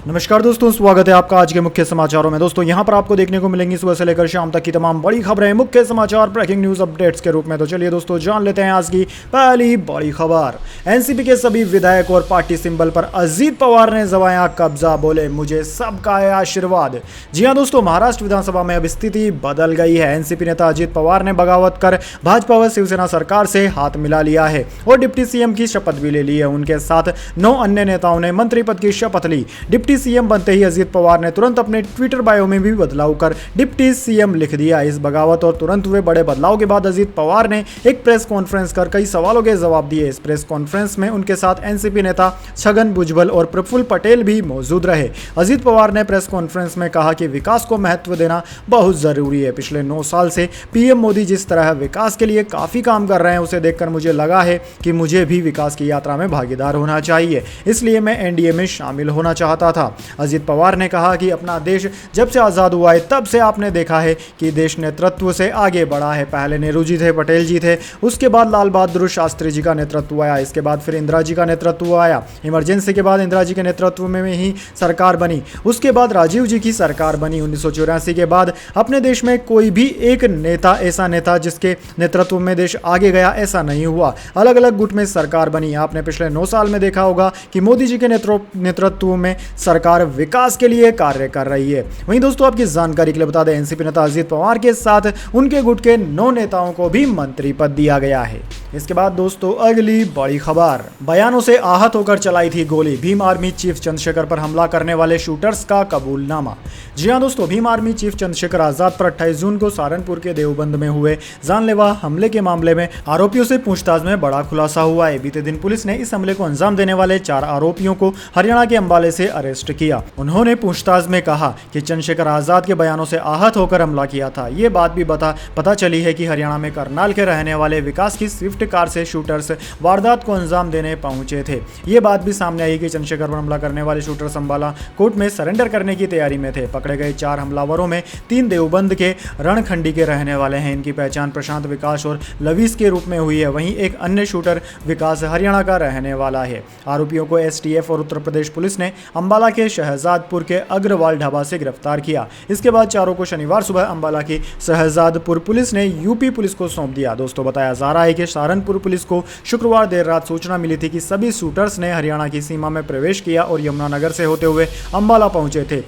नमस्कार दोस्तों, स्वागत है आपका आज के मुख्य समाचारों में। दोस्तों यहां पर आपको देखने को मिलेंगी सुबह से लेकर शाम तक की तमाम बड़ी खबरें मुख्य समाचार ब्रेकिंग न्यूज अपडेट्स के रूप में। तो चलिए दोस्तों जान लेते हैं आज की पहली बड़ी खबर। एनसीपी के सभी विधायक और पार्टी सिंबल पर अजीत पवार ने जमाया कब्जा, बोले मुझे सबका है आशीर्वाद। जी हां दोस्तों, महाराष्ट्र विधानसभा में अब स्थिति बदल गई है। एनसीपी नेता अजीत पवार ने बगावत कर भाजपा व शिवसेना सरकार से हाथ मिला लिया है और डिप्टी सीएम की शपथ भी ले ली है। उनके साथ 9 अन्य नेताओं ने मंत्री पद की शपथ ली। डिप्टी सीएम बनते ही अजीत पवार ने तुरंत अपने ट्विटर बायो में भी बदलाव कर डिप्टी सीएम लिख दिया। इस बगावत और तुरंत हुए बड़े बदलाव के बाद अजीत पवार ने एक प्रेस कॉन्फ्रेंस कर कई सवालों के जवाब दिए। इस प्रेस कॉन्फ्रेंस में उनके साथ एनसीपी नेता छगन भुजबल और प्रफुल्ल पटेल भी मौजूद रहे। अजीत पवार ने प्रेस कॉन्फ्रेंस में कहा कि विकास को महत्व देना बहुत जरूरी है। पिछले 9 साल से पीएम मोदी जिस तरह विकास के लिए काफी काम कर रहे हैं, उसे देखकर मुझे लगा है कि मुझे भी विकास की यात्रा में भागीदार होना चाहिए, इसलिए मैं एनडीए में शामिल होना चाहता था। अजीत पवार ने कहा कि अपना देश जब से आज़ाद हुआ है तब से आपने देखा है कि देश नेतृत्व से आगे बढ़ा है। पहले नेहरू जी थे, पटेल जी थे, उसके बाद लाल बहादुर शास्त्री जी का नेतृत्व आया, इसके बाद फिर इंदिरा जी का नेतृत्व आया। इमरजेंसी के बाद इंदिरा जी के नेतृत्व में ही सरकार बनी, उसके बाद राजीव जी की सरकार बनी। 1984 के बाद अपने देश में कोई भी एक नेता ऐसा नेता जिसके नेतृत्व में देश आगे गया, ऐसा नहीं हुआ। अलग अलग गुट में सरकार बनी। आपने पिछले 9 साल में देखा होगा कि मोदी जी के नेतृत्व में सरकार विकास के लिए कार्य कर रही है। वहीं दोस्तों आपकी जानकारी के लिए बता दें, एनसीपी नेता अजीत पवार के साथ उनके गुट के 9 नेताओं को भी मंत्री पद दिया गया है। इसके बाद दोस्तों अगली बड़ी खबर, बयानों से आहत होकर चलाई थी गोली, भीम आर्मी चीफ चंद्रशेखर पर हमला करने वाले शूटर्स का कबूलनामा। जी हां दोस्तों, भीम आर्मी चीफ चंद्रशेखर आजाद पर 28 जून को सहारनपुर के देवबंद में हुए जानलेवा हमले के मामले में आरोपियों से पूछताछ में बड़ा खुलासा हुआ है। बीते दिन पुलिस ने इस हमले को अंजाम देने वाले 4 आरोपियों को हरियाणा के अंबाले से अरेस्ट किया। उन्होंने पूछताछ में कहा कि चंद्रशेखर आजाद के बयानों से आहत होकर हमला किया था। ये बात भी पता चली है कि हरियाणा में करनाल के रहने वाले विकास की स्विफ्ट कार से शूटर्स वारदात को अंजाम देने पहुंचे थे। ये बात भी सामने आई कि चंद्रशेखर पर हमला करने वाले शूटर्स अंबाला कोर्ट में सरेंडर करने की तैयारी में थे। पकड़े गए 4 हमलावरों में 3 देवबंद के रणखंडी के रहने वाले हैं। इनकी पहचान प्रशांत, विकास और लवीस के रूप में हुई है। वहीं एक अन्य शूटर विकास हरियाणा का रहने वाला है। आरोपियों को एसटीएफ और उत्तर प्रदेश पुलिस ने अंबाला के शहजादपुर के अग्रवाल ढाबा से गिरफ्तार किया। इसके बाद चारों को शनिवार सुबह अंबाला की शहजादपुर पुलिस ने यूपी पुलिस को सौंप दिया। दोस्तों बताया जा रहा है कि सहारनपुर पुलिस को शुक्रवार देर रात सूचना मिली थी कि सभी शूटर्स ने हरियाणा की सीमा में प्रवेश किया और यमुनानगर से होते हुए अंबाला पहुंचे थे।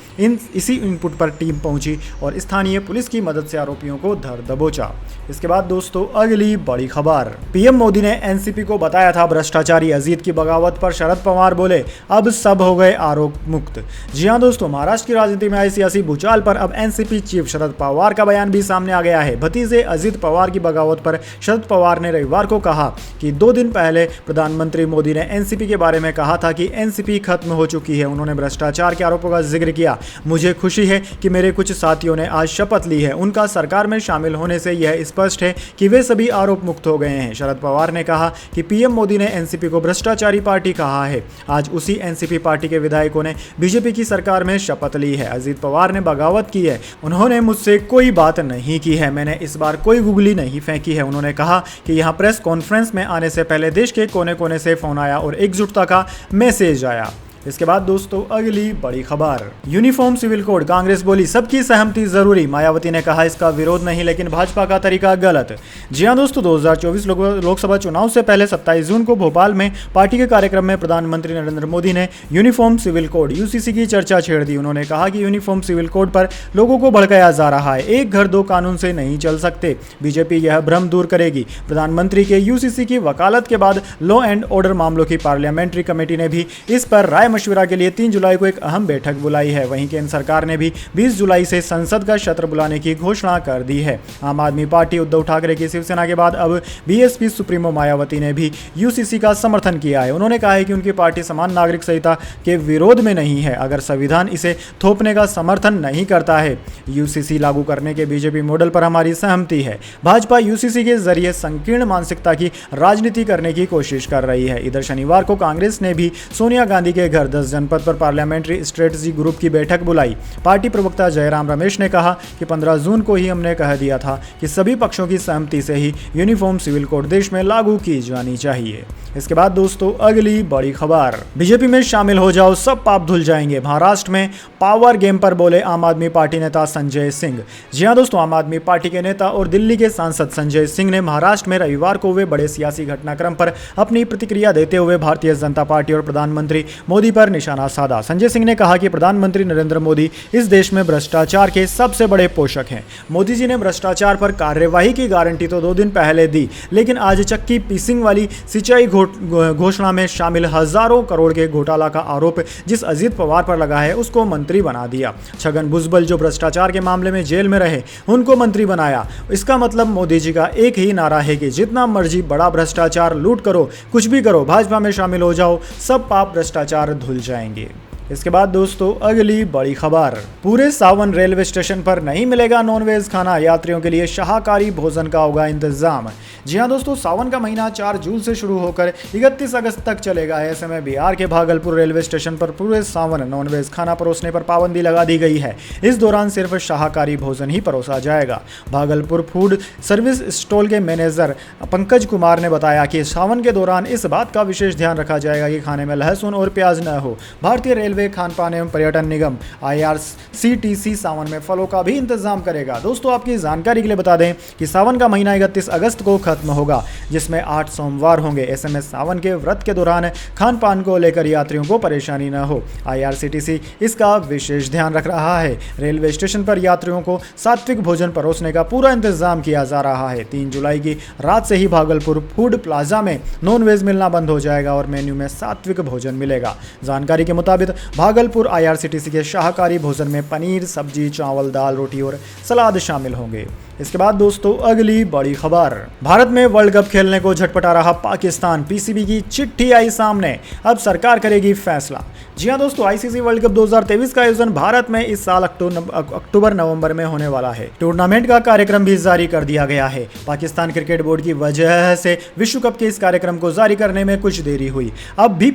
इसी इनपुट पर टीम पहुंची और स्थानीय पुलिस की मदद से आरोपियों को धर दबोचा। इसके बाद दोस्तों अगली बड़ी खबर, पीएम मोदी ने एनसीपी को बताया था भ्रष्टाचारी। अजीत की बगावत पर शरद पवार बोले अब सब हो गए आरोप मुक्त। जी हां दोस्तों, महाराष्ट्र की राजनीति में आई सियासी भूचाल पर अब एनसीपी चीफ शरद पवार का बयान भी सामने आ गया है। भतीजे अजीत पवार की बगावत पर शरद पवार ने रविवार को कहा कि 2 दिन पहले प्रधानमंत्री मोदी ने एनसीपी के बारे में कहा था कि एनसीपी खत्म हो चुकी है। उन्होंने भ्रष्टाचार के आरोपों का जिक्र किया। मुझे खुशी है कि मेरे कुछ साथियों ने आज शपथ ली है। उनका सरकार में शामिल होने से यह स्पष्ट है कि वे सभी आरोप मुक्त हो गए हैं। शरद पवार ने कहा कि पीएम मोदी ने एनसीपी को भ्रष्टाचारी पार्टी कहा है। आज उसी एनसीपी पार्टी के विधायकों ने बीजेपी की सरकार में शपथ ली है। अजीत पवार ने बगावत की है। उन्होंने मुझसे कोई बात नहीं की है। मैंने इस बार कोई गुगली नहीं फेंकी है। उन्होंने कहा कि यहां प्रेस कॉन्फ्रेंस में आने से पहले देश के कोने कोने से फोन आया और एकजुटता का मैसेज आया। इसके बाद दोस्तों अगली बड़ी खबर, यूनिफॉर्म सिविल कोड, कांग्रेस बोली सबकी सहमति जरूरी। मायावती ने कहा इसका विरोध नहीं लेकिन भाजपा का तरीका गलत। जी हां दोस्तों, 2024 लोकसभा चुनाव से पहले 27 जून को भोपाल में पार्टी के कार्यक्रम में प्रधानमंत्री नरेंद्र मोदी ने यूनिफॉर्म सिविल कोड यूसीसी की चर्चा छेड़ दी। उन्होंने कहा कि यूनिफॉर्म सिविल कोड पर लोगों को भड़काया जा रहा है। एक घर 2 कानून से नहीं चल सकते। बीजेपी यह भ्रम दूर करेगी। प्रधानमंत्री के यूसीसी की वकालत के बाद लॉ एंड ऑर्डर मामलों की पार्लियामेंट्री कमेटी ने भी इस पर राय मशविरा के लिए 3 जुलाई को एक अहम बैठक बुलाई है। वहीं केंद्र सरकार ने भी 20 जुलाई से संसद का सत्र बुलाने की घोषणा कर दी है। आम आदमी पार्टी उद्धव ठाकरे की शिवसेना के बाद अब बीएसपी सुप्रीमो मायावती ने भी यूसीसी का समर्थन किया है। उन्होंने कहा है कि उनकी पार्टी समान नागरिक संहिता के विरोध में नहीं है अगर संविधान इसे थोपने का समर्थन नहीं करता है। यूसीसी लागू करने के बीजेपी मॉडल पर हमारी सहमति है। भाजपा यूसीसी के जरिए संकीर्ण मानसिकता की राजनीति करने की कोशिश कर रही है। इधर शनिवार को कांग्रेस ने भी सोनिया गांधी के घर लेकर 10 जनपद पर पार्लियामेंट्री स्ट्रेटजी ग्रुप की बैठक बुलाई। पार्टी प्रवक्ता जयराम रमेश ने कहा कि 15 जून को ही हमने कह दिया था कि सभी पक्षों की सहमति से ही यूनिफॉर्म सिविल कोड देश में लागू की जानी चाहिए। इसके बाद दोस्तों अगली बड़ी खबर, बीजेपी में शामिल हो जाओ सब पाप धुल जाएंगे। महाराष्ट्र में पावर गेम पर बोले आम आदमी पार्टी नेता संजय सिंह। जी हां दोस्तों, आम आदमी पार्टी के नेता और दिल्ली के सांसद संजय सिंह ने महाराष्ट्र में रविवार को हुए बड़े सियासी घटनाक्रम पर अपनी प्रतिक्रिया देते हुए भारतीय जनता पार्टी और प्रधानमंत्री मोदी पर निशाना साधा। संजय सिंह ने कहा कि प्रधानमंत्री नरेंद्र मोदी इस देश में भ्रष्टाचार के सबसे बड़े पोषक हैं। मोदी जी ने भ्रष्टाचार पर कार्यवाही की गारंटी तो 2 दिन पहले दी, लेकिन आज चक्की पीसिंग वाली सिंचाई घोषणा में शामिल हजारों करोड़ के घोटाला का आरोप जिस अजीत पवार पर लगा है उसको मंत्री बना दिया। छगन भुजबल जो भ्रष्टाचार के मामले में जेल में रहे उनको मंत्री बनाया। इसका मतलब मोदी जी का एक ही नारा है कि जितना मर्जी बड़ा भ्रष्टाचार लूट करो, कुछ भी करो, भाजपा में शामिल हो जाओ, सब पाप भ्रष्टाचार धुल जाएंगे। इसके बाद दोस्तों अगली बड़ी खबर, पूरे सावन रेलवे स्टेशन पर नहीं मिलेगा नॉनवेज खाना, यात्रियों के लिए शाकाहारी भोजन का होगा इंतजाम। जी हां दोस्तों, सावन का महीना 4 जून से शुरू होकर 31 अगस्त तक चलेगा। ऐसे में बिहार के भागलपुर रेलवे स्टेशन पर पूरे सावन नॉनवेज खाना परोसने पर पाबंदी लगा दी गई है। इस दौरान सिर्फ शाकाहारी भोजन ही परोसा जाएगा। भागलपुर फूड सर्विस स्टॉल के मैनेजर पंकज कुमार ने बताया कि सावन के दौरान इस बात का विशेष ध्यान रखा जाएगा कि खाने में लहसुन और प्याज न हो। भारतीय रेलवे खान पान एवं पर्यटन निगम IRCTC सावन में फलों का भी इंतजाम करेगा। दोस्तों आपकी जानकारी के लिए बता दें कि सावन का महीना 31 अगस्त को खत्म होगा, जिसमें 8 सोमवार होंगे। ऐसे में सावन के व्रत के दौरान खान पान को लेकर यात्रियों को परेशानी न हो, IRCTC इसका विशेष ध्यान रख रहा है। रेलवे स्टेशन पर यात्रियों को सात्विक भोजन परोसने का पूरा इंतजाम किया जा रहा है। 3 जुलाई की रात से ही भागलपुर फूड प्लाजा में नॉनवेज मिलना बंद हो जाएगा और मेन्यू में सात्विक भोजन मिलेगा। जानकारी के मुताबिक भागलपुर IRCTC के शाकाहारी भोजन में पनीर, सब्जी, चावल, दाल, रोटी और सलाद शामिल होंगे। इसके बाद दोस्तों अगली बड़ी खबर, भारत में वर्ल्ड कप खेलने को झटपटा रहा पाकिस्तान, PCB की चिट्ठी आई सामने, अब सरकार करेगी फैसला। जी हां दोस्तों, ICC वर्ल्ड कप 2023 का आयोजन भारत में इस साल अक्टूबर नवंबर में होने वाला है। टूर्नामेंट का कार्यक्रम भी जारी कर दिया गया है। पाकिस्तान क्रिकेट बोर्ड की वजह से विश्व कप के इस कार्यक्रम को जारी करने में कुछ देरी हुई। अब भी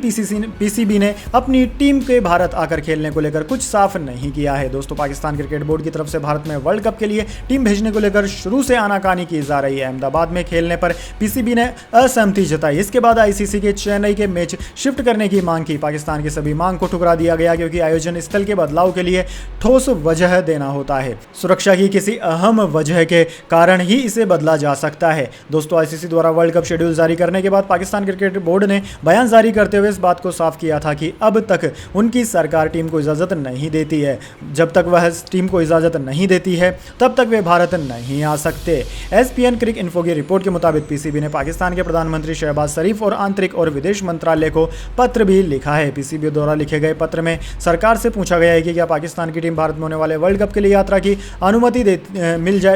PCB ने अपनी टीम के भारत आकर खेलने को लेकर कुछ साफ नहीं किया है। दोस्तों पाकिस्तान क्रिकेट बोर्ड की तरफ से भारत में वर्ल्ड कप के लिए टीम भेजने को लेकर शुरू से आनाकानी की जा रही है। अहमदाबाद में खेलने पर PCB ने असहमति जताई। इसके बाद ICC के चेन्नई के मैच शिफ्ट करने की मांग की। पाकिस्तान की सभी मांग को ठुकरा दिया गया क्योंकि आयोजन स्थल के बदलाव के लिए ठोस वजह देना होता है। सुरक्षा की किसी अहम वजह के कारण ही इसे बदला जा सकता है। दोस्तों ICC द्वारा वर्ल्ड कप शेड्यूल जारी करने के बाद पाकिस्तान क्रिकेट बोर्ड ने बयान जारी करते हुए इस बात को साफ किया था कि अब तक उनकी सरकार टीम को इजाजत नहीं देती है। जब तक वह टीम को इजाजत नहीं देती है तब तक वे भारत नहीं आ सकते। SPN क्रिक इन्फो की रिपोर्ट के मुताबिक PCB ने पाकिस्तान के प्रधानमंत्री शहबाज शरीफ और आंतरिक और विदेश मंत्रालय को पत्र भी लिखा है। PCB द्वारा लिखे गए पत्र में सरकार से पूछा गया है कि क्या पाकिस्तान की टीम भारत में होने वाले वर्ल्ड कप के लिए यात्रा की अनुमति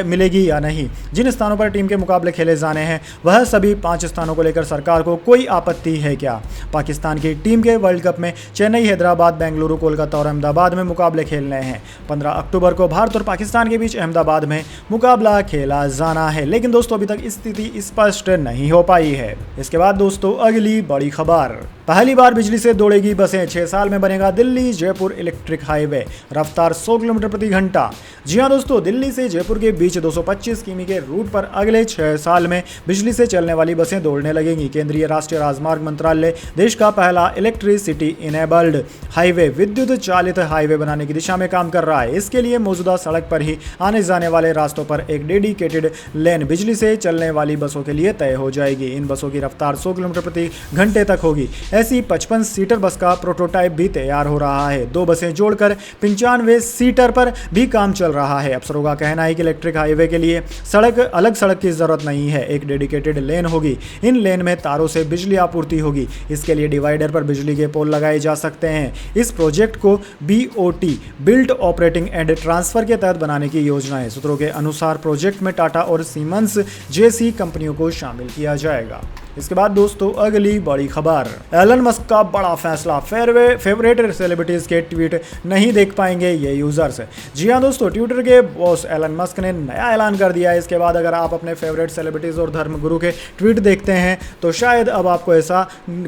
मिलेगी या नहीं। जिन स्थानों पर टीम के मुकाबले खेले जाने हैं वह सभी 5 स्थानों को लेकर सरकार को कोई आपत्ति है क्या। पाकिस्तान की टीम के वर्ल्ड कप में चेन्नई, हैदराबाद, बेंगलुरु, कोलकाता और अहमदाबाद में मुकाबले खेलने हैं। 15 अक्टूबर को भारत और पाकिस्तान के बीच अहमदाबाद में मुकाबला खेला जाना है, लेकिन दोस्तों अभी तक स्थिति स्पष्ट नहीं हो पाई है। इसके बाद दोस्तों अगली बड़ी खबर, पहली बार बिजली से दौड़ेगी बसें, 6 साल में बनेगा दिल्ली जयपुर इलेक्ट्रिक हाईवे, रफ्तार 100 किलोमीटर प्रति घंटा। जी हां दोस्तों, दिल्ली से जयपुर के बीच 225 किमी के रूट पर अगले 6 साल में बिजली से चलने वाली बसें दौड़ने लगेंगी। केंद्रीय राष्ट्रीय राजमार्ग मंत्रालय देश का पहला इलेक्ट्रिसिटी इनेबल्ड हाईवे, विद्युत चालित हाईवे बनाने की दिशा में काम कर रहा है। इसके लिए मौजूदा सड़क पर ही आने जाने वाले रास्तों पर एक डेडिकेटेड लेन बिजली से चलने वाली बसों के लिए तय हो जाएगी। इन बसों की रफ्तार 100 किलोमीटर प्रति घंटे तक होगी। ऐसी 55 सीटर बस का प्रोटोटाइप भी तैयार हो रहा है। 2 बसें जोड़कर 95 सीटर पर भी काम चल रहा है। अफसरों का कहना है कि इलेक्ट्रिक हाईवे के लिए अलग सड़क की जरूरत नहीं है, एक डेडिकेटेड लेन होगी। इन लेन में तारों से बिजली आपूर्ति होगी। इसके लिए डिवाइडर पर बिजली के पोल लगाए जा सकते हैं। इस प्रोजेक्ट को BOT built operating and transfer के तहत बनाने की योजना है। सूत्रों के अनुसार प्रोजेक्ट में टाटा और सीमेंस जैसी कंपनियों को शामिल किया जाएगा। इसके बाद दोस्तों अगली बड़ी खबर, एलन मस्क का बड़ा फैसला, फेवरेट सेलिब्रिटीज के ट्वीट नहीं देख पाएंगे ये यूजर्स। जी हाँ दोस्तों, ट्विटर के बॉस एलन मस्क ने नया ऐलान कर दिया है। इसके बाद अगर आप अपने फेवरेट सेलिब्रिटीज और धर्मगुरु के ट्वीट देखते हैं तो शायद अब आपको ऐसा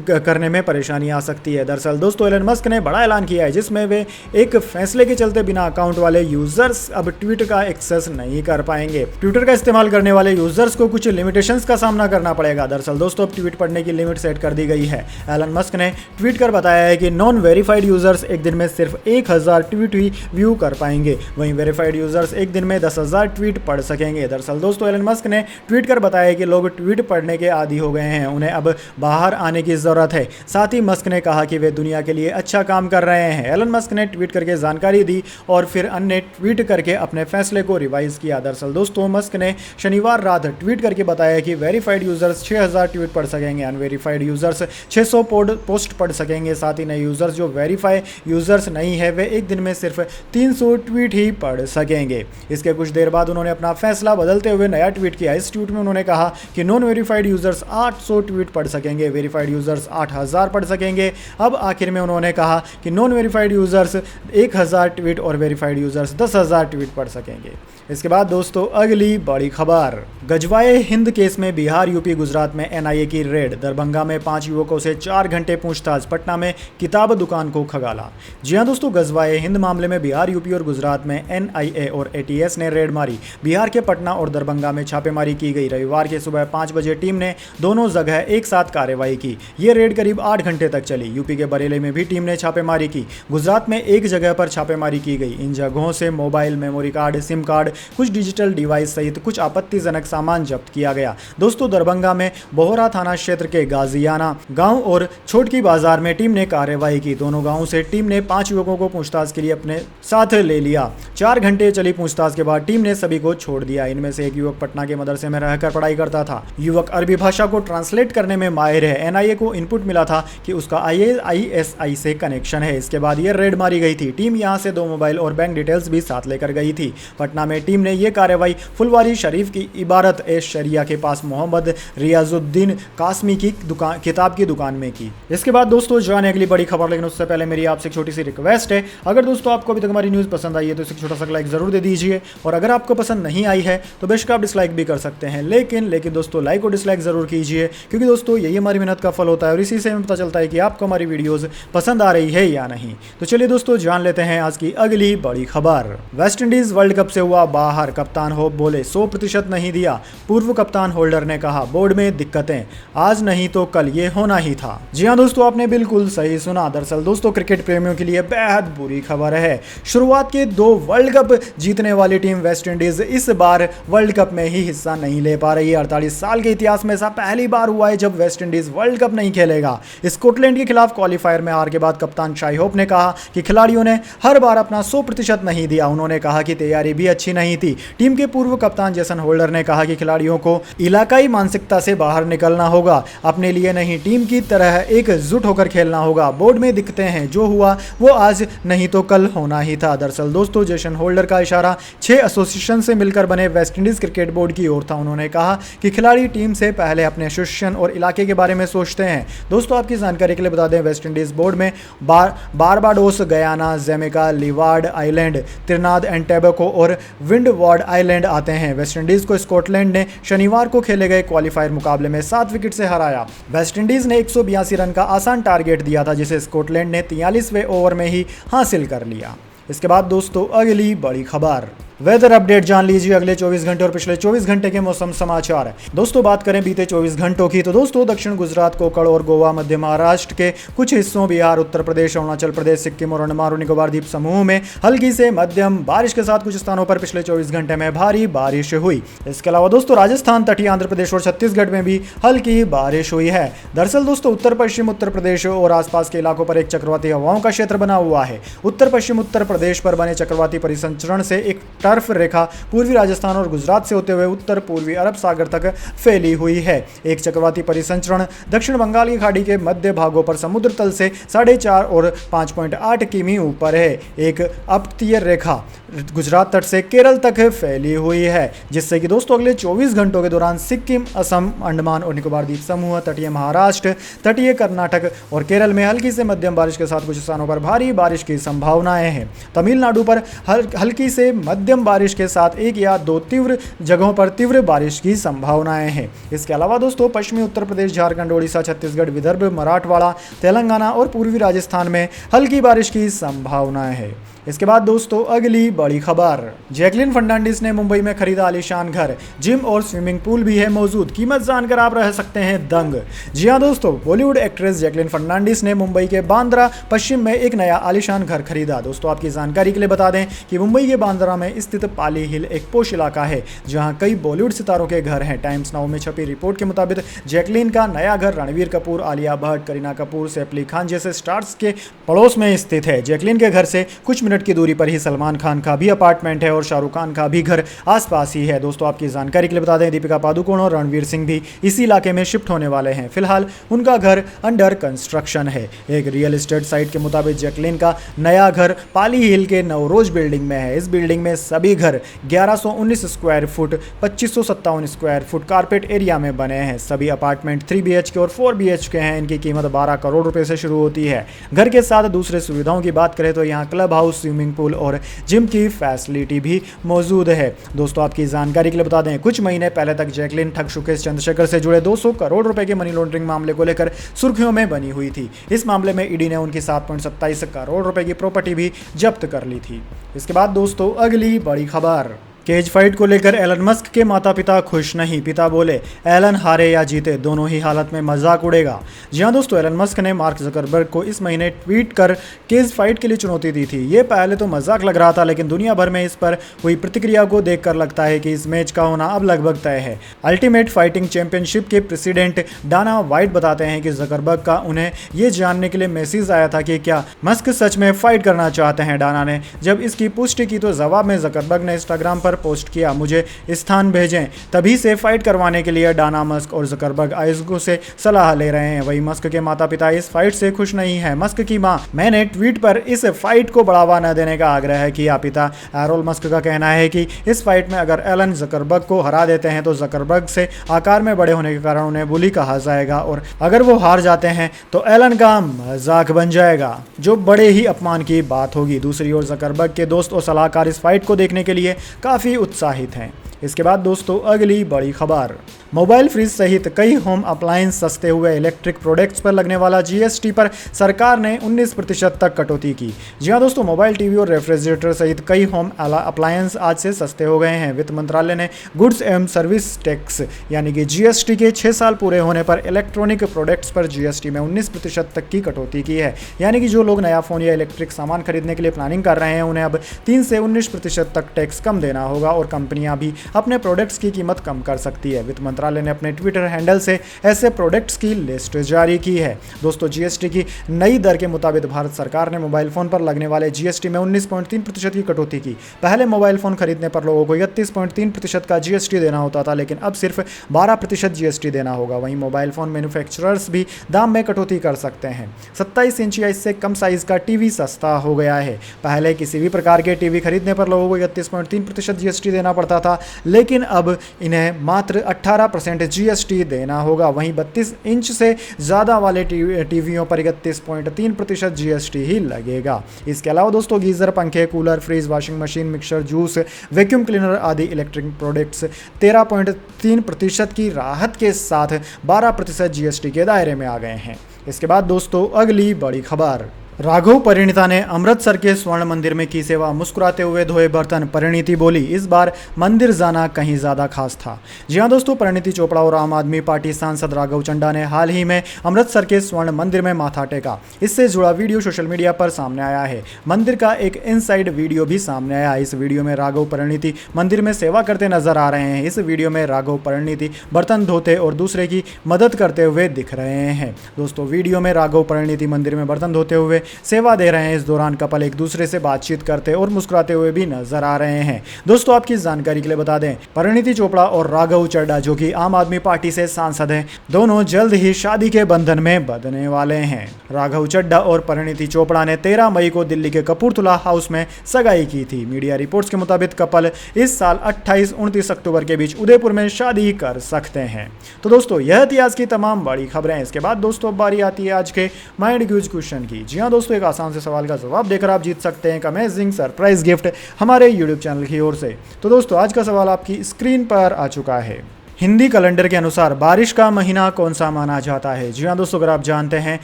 करने में परेशानी आ सकती है। दरअसल दोस्तों एलन मस्क ने बड़ा ऐलान किया है जिसमें वे एक फैसले के चलते बिना अकाउंट वाले यूजर्स अब ट्वीट का एक्सेस नहीं कर पाएंगे। ट्विटर का इस्तेमाल करने वाले यूजर्स को कुछ लिमिटेशंस का सामना करना पड़ेगा। दरअसल दोस्तों अब ट्वीट पढ़ने की लिमिट सेट कर दी गई है। एलन मस्क ने ट्वीट कर बताया है कि नॉन वेरीफाइड यूजर्स एक दिन में सिर्फ 1000 ट्वीट ही व्यू कर पाएंगे, वहीं वेरीफाइड यूजर्स एक दिन में 10,000 ट्वीट पढ़ सकेंगे। दरअसल दोस्तों एलन मस्क ने ट्वीट कर बताया कि लोग ट्वीट पढ़ने के आदी हो गए हैं, उन्हें अब बाहर आने की जरूरत है। साथ ही मस्क ने कहा कि वे दुनिया के लिए अच्छा काम कर रहे हैं। एलन मस्क ने ट्वीट करके जानकारी दी और फिर अन्य ट्वीट करके अपने फैसले को रिवाइज किया। दरअसल दोस्तों मस्क ने शनिवार रात ट्वीट करके बताया कि वेरीफाइड यूजर्स 6000 ट्वीट पढ़ सकेंगे, अनवेरीफाइड यूजर्स 600 पोस्ट पढ़ सकेंगे। साथ ही नए यूजर्स जो वेरीफाई यूजर्स नहीं है वे एक दिन में सिर्फ 300 ट्वीट ही पढ़ सकेंगे। इसके कुछ देर बाद उन्होंने अपना फैसला बदलते हुए नया ट्वीट किया। इस ट्वीट में उन्होंने कहा कि नॉन वेरीफाइड यूजर्स 800 ट्वीट पढ़ सकेंगे, वेरीफाइड यूजर्स 8000 पढ़ सकेंगे। अब आखिर में उन्होंने कहा कि नॉन वेरीफाइड यूजर्स 1000 ट्वीट और वेरीफाइड यूजर्स 10,000 ट्वीट पढ़ सकेंगे। इसके बाद दोस्तों अगली बड़ी खबर, गजवाए हिंद केस में बिहार, यूपी, गुजरात में एनआईए की रेड। दरभंगा में 5 युवकों से 4 घंटे पूछताछ, पटना में किताब दुकान को खगाला। जी हां दोस्तों, गजवाए हिंद मामले में बिहार, यूपी और गुजरात में एनआईए और एटीएस ने रेड मारी। बिहार के पटना और दरभंगा में छापेमारी की गई। रविवार के सुबह 5 बजे टीम ने दोनों जगह एक साथ कार्रवाई की। ये रेड करीब 8 घंटे तक चली। यूपी के बरेली में भी टीम ने छापेमारी की। गुजरात में एक जगह पर छापेमारी की गई। इन जगहों से mobile, memory card, SIM card, कुछ डिजिटल डिवाइस सहित कुछ आपत्तिजनक सामान जब्त किया गया। दोस्तों दरभंगा में बोहरा थाना क्षेत्र के गाजियाना गांव और छोटकी बाजार में टीम ने कार्रवाई की। दोनों गांवों से टीम ने 5 युवकों को पूछताछ के लिए अपने साथ ले लिया। 4 घंटे चली पूछताछ के बाद टीम ने सभी को छोड़ दिया। इनमें से एक युवक पटना के मदरसे में रहकर पढ़ाई करता था। युवक अरबी भाषा को ट्रांसलेट करने में माहिर है। एनआईए को इनपुट मिला था कि उसका आईएसआई से कनेक्शन है। इसके बाद यह रेड मारी गई थी। टीम यहां से 2 मोबाइल और बैंक डिटेल्स भी साथ लेकर गई थी। पटना में टीम ने यह कार्रवाई फुलवारी शरीफ की इबारत ए शरिया के पास मोहम्मद रियाजुद्दीन कासमी की किताब की दुकान में की। इसके बाद दोस्तों जाने अगली बड़ी खबर, लेकिन उससे पहले मेरी आपसे एक छोटी सी रिक्वेस्ट है, अगर दोस्तों आपको अभी तक हमारी न्यूज़ पसंद आई है तो इसे छोटा सा लाइक जरूर दे दीजिए, और अगर आपको पसंद नहीं आई है तो बेशक आप डिसलाइक भी कर सकते हैं, लेकिन दोस्तों लाइक और डिसलाइक जरूर कीजिए, क्योंकि दोस्तों यही हमारी मेहनत का फल होता है और इसी से हमें पता चलता है कि आपको हमारी वीडियोज़ पसंद आ रही है या नहीं। तो चलिए दोस्तों जान लेते हैं आज की अगली बड़ी खबर। वेस्ट इंडीज वर्ल्ड कप से हुआ बाहर, कप्तान होप बोले 100% नहीं दिया। पूर्व कप्तान होल्डर ने कहा बोर्ड में दिक्कतें, आज नहीं तो कल ये होना ही था। जी हां दोस्तों, आपने बिल्कुल सही सुना। दरअसल दोस्तों क्रिकेट प्रेमियों के लिए बेहद बुरी खबर है। शुरुआत के 2 वर्ल्ड कप जीतने वाली टीम वेस्ट इंडीज इस बार वर्ल्ड कप में ही हिस्सा नहीं ले पा रही है। 48 साल के इतिहास में ऐसा पहली बार हुआ है जब वेस्ट इंडीज वर्ल्ड कप नहीं खेलेगा। स्कॉटलैंड के खिलाफ क्वालिफायर में हार के बाद कप्तान शाई होप ने कहा कि खिलाड़ियों ने हर बार अपना 100% नहीं दिया। उन्होंने कहा कि तैयारी भी अच्छी नहीं थी। टीम के पूर्व कप्तान जेसन होल्डर ने कहा कि खिलाड़ियों को इलाकाई मानसिकता से बाहर निकलना होगा, अपने लिए नहीं टीम की तरह एकजुट होकर खेलना होगा। बोर्ड में दिक्कतें हैं, जो हुआ वो आज नहीं तो कल होना ही था। दरअसल दोस्तों जेसन होल्डर का इशारा 6 एसोसिएशन से मिलकर बने वेस्ट इंडीज क्रिकेट बोर्ड की ओर था। उन्होंने कहा कि खिलाड़ी टीम से पहले अपने एसोसिएशन और इलाके के बारे में सोचते हैं। दोस्तों आपकी जानकारी के लिए बता दें, वेस्ट इंडीज बोर्ड में Barbados, Guyana, जैमेका, leeward island, त्रिनाद and Tobago और विंडवार्ड आइलैंड आते हैं। वेस्ट इंडीज को स्कॉटलैंड ने शनिवार को खेले गए क्वालिफायर मुकाबले में 7 विकेट से हराया। वेस्ट इंडीज ने 182 रन का आसान टारगेट दिया था, जिसे स्कॉटलैंड ने 43वें ओवर में ही हासिल कर लिया। इसके बाद दोस्तों अगली बड़ी खबर, वेदर अपडेट जान लीजिए अगले 24 घंटे और पिछले 24 घंटे के मौसम समाचार। दोस्तों बात करें बीते 24 घंटों की तो दोस्तों दक्षिण गुजरात, कोकण और गोवा, मध्य महाराष्ट्र के कुछ हिस्सों, बिहार, उत्तर प्रदेश, अरुणाचल प्रदेश, सिक्किम और अंडमान और निकोबार द्वीप समूह में हल्की से मध्यम बारिश के साथ कुछ स्थानों पर पिछले 24 घंटे में भारी बारिश हुई। इसके अलावा दोस्तों राजस्थान, तटीय आंध्र प्रदेश और छत्तीसगढ़ में भी हल्की बारिश हुई है। दरअसल दोस्तों उत्तर पश्चिम उत्तर प्रदेश और आसपास के इलाकों पर एक चक्रवाती हवाओं का क्षेत्र बना हुआ है। उत्तर पश्चिम उत्तर प्रदेश पर बने चक्रवाती परिसंचरण से एक टर्फ रेखा पूर्वी राजस्थान और गुजरात से होते हुए उत्तर पूर्वी अरब सागर तक फैली हुई है। एक चक्रवाती परिसंचरण दक्षिण बंगाल की खाड़ी के मध्य भागों पर समुद्र तल से 4.5 और 5.8 किमी ऊपर है। एक अपतटीय रेखा गुजरात तट से केरल तक फैली हुई है, जिससे कि दोस्तों अगले 24 घंटों के दौरान सिक्किम, असम, अंडमान और निकोबार द्वीप समूह, तटीय महाराष्ट्र, तटीय कर्नाटक और केरल में हल्की से मध्यम बारिश के साथ कुछ स्थानों पर भारी बारिश की संभावनाएं हैं। तमिलनाडु पर हल्की से मध्यम बारिश के साथ एक या दो तीव्र जगहों पर तीव्र बारिश की संभावनाएं हैं। इसके अलावा दोस्तों पश्चिमी उत्तर प्रदेश, झारखंड, ओडिशा, छत्तीसगढ़, विदर्भ, मराठवाड़ा, तेलंगाना और पूर्वी राजस्थान में हल्की बारिश की संभावनाएं है। इसके बाद दोस्तों अगली बड़ी खबर, जैकलिन फर्नांडिस ने मुंबई में खरीदा आलीशान घर, जिम और स्विमिंग पूल भी है मौजूद। कीमत जानकर आप रह सकते हैं दंग। जी हां दोस्तों, बॉलीवुड एक्ट्रेस जैकलिन फर्नांडिस ने मुंबई के बांद्रा पश्चिम में एक नया आलीशान घर खरीदा। दोस्तों आपकी जानकारी के लिए बता दें कि मुंबई के बांद्रा में स्थित पाली हिल एक पोश इलाका है जहां कई बॉलीवुड सितारों के घर हैं। टाइम्स नाउ में छपी रिपोर्ट के मुताबिक जैकलिन का नया घर रणवीर कपूर, आलिया भट्ट, करीना कपूर, सैफ अली खान जैसे स्टार्स के पड़ोस में स्थित है। जैकलिन के घर से कुछ मिनट की दूरी पर ही सलमान खान का भी अपार्टमेंट है और शाहरुख खान का भी घर आसपास ही है। दोस्तों आपकी जानकारी के लिए बता दें दीपिका पादुकोण और रणवीर सिंह भी इसी इलाके में शिफ्ट होने वाले हैं। फिलहाल उनका घर अंडर कंस्ट्रक्शन है। एक रियल एस्टेट साइट के मुताबिक जैकलिन का नया घर पाली हिल के नवरोज बिल्डिंग में है। इस बिल्डिंग में सभी घर 1119 square foot, 2557 square foot carpet area में बने हैं। सभी अपार्टमेंट 3 BHK और 4 BHK हैं। इनकी कीमत 12 करोड़ रुपए से शुरू होती है। घर के साथ दूसरे सुविधाओं की बात करें तो यहाँ क्लब हाउस, स्विमिंग पूल और जिम की फैसिलिटी भी मौजूद है। दोस्तों आपकी जानकारी के लिए बता दें कुछ महीने पहले तक जैकलिन ठग सुकेश चंद्रशेखर से जुड़े 200 करोड़ रुपए के मनी लॉन्ड्रिंग मामले को लेकर सुर्खियों में बनी हुई थी। इस मामले में ईडी ने उनकी 7.27 करोड़ रुपए की प्रॉपर्टी भी जब्त कर ली थी। इसके बाद दोस्तों अगली बड़ी खबर, केज फाइट को लेकर एलन मस्क के माता पिता खुश नहीं। पिता बोले एलन हारे या जीते दोनों ही हालत में मजाक उड़ेगा। जी हां दोस्तों, एलन मस्क ने मार्क जकरबर्ग को इस महीने ट्वीट कर केज फाइट के लिए चुनौती दी थी। ये पहले तो मजाक लग रहा था, लेकिन दुनिया भर में इस पर हुई प्रतिक्रिया को देखकर लगता है कि इस मैच का होना अब लगभग तय है। अल्टीमेट फाइटिंग चैंपियनशिप के प्रेसिडेंट डाना वाइट बताते हैं कि जकरबर्ग का उन्हें यह जानने के लिए मैसेज आया था कि क्या मस्क सच में फाइट करना चाहते हैं। डाना ने जब इसकी पुष्टि की तो जवाब में जकरबर्ग ने इंस्टाग्राम पर पोस्ट किया, मुझे स्थान भेजें। तभी से फाइट करवाने के लिए डाना, मस्क और जकरबर्ग आयोजकों से सलाह ले रहे हैं। वही मस्क के माता पिता इस फाइट से खुश नहीं है। मस्क की मां मैंने ट्वीट पर इस फाइट को बढ़ावा न देने का आग्रह किया। पिता एरोल मस्क का कहना है कि इस फाइट में अगर एलन जकरबर्ग को हरा देते हैं तो जकरबर्ग से आकार में बड़े होने के कारण उन्हें बुली कहा जाएगा और अगर वो हार जाते हैं तो एलन का मजाक बन जाएगा, जो बड़े ही अपमान की बात होगी। दूसरी ओर जकरबर्ग के दोस्त और सलाहकार इस फाइट को देखने के लिए काफी उत्साहित हैं। इसके बाद दोस्तों अगली बड़ी खबर, मोबाइल फ्रिज सहित कई होम अप्लायंस सस्ते हुए। इलेक्ट्रिक प्रोडक्ट्स पर लगने वाला जीएसटी पर सरकार ने 19% तक कटौती की। जी हां दोस्तों, मोबाइल टीवी और रेफ्रिजरेटर सहित कई होम अप्लायंस आज से सस्ते हो गए हैं। वित्त मंत्रालय ने गुड्स एवं सर्विस टैक्स यानी कि जीएसटी के 6 साल पूरे होने पर इलेक्ट्रॉनिक प्रोडक्ट्स पर जीएसटी में 19% तक की कटौती की है। यानी कि जो लोग नया फोन या इलेक्ट्रिक सामान खरीदने के लिए प्लानिंग कर रहे हैं उन्हें अब 3 से 19% तक टैक्स कम देना होगा और कंपनियां भी अपने प्रोडक्ट्स की कीमत कम कर सकती है। वित्त मंत्रालय ने अपने ट्विटर हैंडल से ऐसे प्रोडक्ट्स की लिस्ट जारी की है। दोस्तों जीएसटी की नई दर के मुताबिक भारत सरकार ने मोबाइल फोन पर लगने वाले जीएसटी में 19.3% की कटौती की। पहले मोबाइल फोन खरीदने पर लोगों को 31.3% का जीएसटी देना होता था, लेकिन अब सिर्फ 12% जीएसटी देना होगा। वहीं मोबाइल फोन मैन्युफैक्चरर्स भी दाम में कटौती कर सकते हैं। 27 इंच या इससे कम साइज का टीवी सस्ता हो गया है। पहले किसी भी प्रकार के टीवी खरीदने पर लोगों को 31.3% जीएसटी देना पड़ता था, लेकिन अब इन्हें मात्र 18% जीएसटी देना होगा। वहीं 32 इंच से ज़्यादा वाले टीवियों पर 31.3% जीएसटी ही लगेगा। इसके अलावा दोस्तों गीज़र, पंखे, cooler, fridge, washing machine, mixer, juice, vacuum cleaner आदि इलेक्ट्रिक प्रोडक्ट्स 13.3% की राहत के साथ 12% जीएसटी के दायरे में आ गए हैं। इसके बाद दोस्तों अगली बड़ी खबर, राघव परिणीता ने अमृतसर के स्वर्ण मंदिर में की सेवा, मुस्कुराते हुए धोए बर्तन। परिणीति बोली, इस बार मंदिर जाना कहीं ज़्यादा खास था। जी हां दोस्तों, परिणीति चोपड़ा और आम आदमी पार्टी सांसद राघव चड्ढा ने हाल ही में अमृतसर के स्वर्ण मंदिर में माथा टेका। इससे जुड़ा वीडियो सोशल मीडिया पर सामने आया है। मंदिर का एक इनसाइड वीडियो भी सामने आया। इस वीडियो में राघव परिणीति मंदिर में सेवा करते नजर आ रहे हैं। इस वीडियो में राघव परिणीति बर्तन धोते और दूसरे की मदद करते हुए दिख रहे हैं। दोस्तों वीडियो में राघव परिणीति मंदिर में बर्तन धोते हुए सेवा दे रहे हैं। इस दौरान कपल एक दूसरे से बातचीत करते और मुस्कुराते हुए भी नजर आ रहे हैं। दोस्तों आपकी जानकारी के लिए बता दें, परिणीति चोपड़ा और राघव चड्ढा जो कि आम आदमी पार्टी से सांसद हैं, दोनों जल्द ही शादी के बंधन में बंधने वाले हैं। राघव चड्ढा और परिणीति चोपड़ा ने 13 मई को दिल्ली के कपूरथला हाउस में सगाई की थी। मीडिया रिपोर्ट्स के मुताबिक कपल इस साल 28-29 अक्टूबर के बीच उदयपुर में शादी कर सकते हैं। तो दोस्तों यह थी आज की तमाम बड़ी खबरें। इसके बाद दोस्तों अब बारी आती है आज के माइंड क्यूज क्वेश्चन की। जी हाँ दोस्तों, एक आसान से सवाल का जवाब देकर आप जीत सकते हैं एक अमेजिंग सरप्राइज गिफ्ट हमारे यूट्यूब चैनल की ओर से। तो दोस्तों आज का सवाल आपकी स्क्रीन पर आ चुका है। हिंदी कैलेंडर के अनुसार बारिश का महीना कौन सा माना जाता है? जी हाँ दोस्तों, अगर आप जानते हैं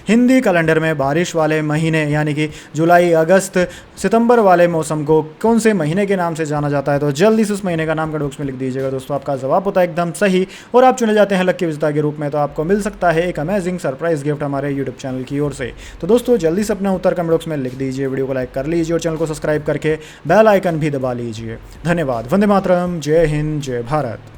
हिंदी कैलेंडर में बारिश वाले महीने यानी कि जुलाई, अगस्त, सितंबर वाले मौसम को कौन से महीने के नाम से जाना जाता है तो जल्दी से उस महीने का नाम कमेंट बॉक्स में लिख दीजिएगा। दोस्तों आपका जवाब होता है एकदम सही और आप चुने जाते हैं लकी विजेता के रूप में। तो आपको मिल सकता है एक अमेजिंग सरप्राइज गिफ्ट हमारे यूट्यूब चैनल की ओर से। तो दोस्तों जल्दी से अपना उत्तर कमेंट बॉक्स में लिख दीजिए, वीडियो को लाइक कर लीजिए और चैनल को सब्सक्राइब करके बेल आइकन भी दबा लीजिए। धन्यवाद। वंदे मातरम। जय हिंद, जय भारत।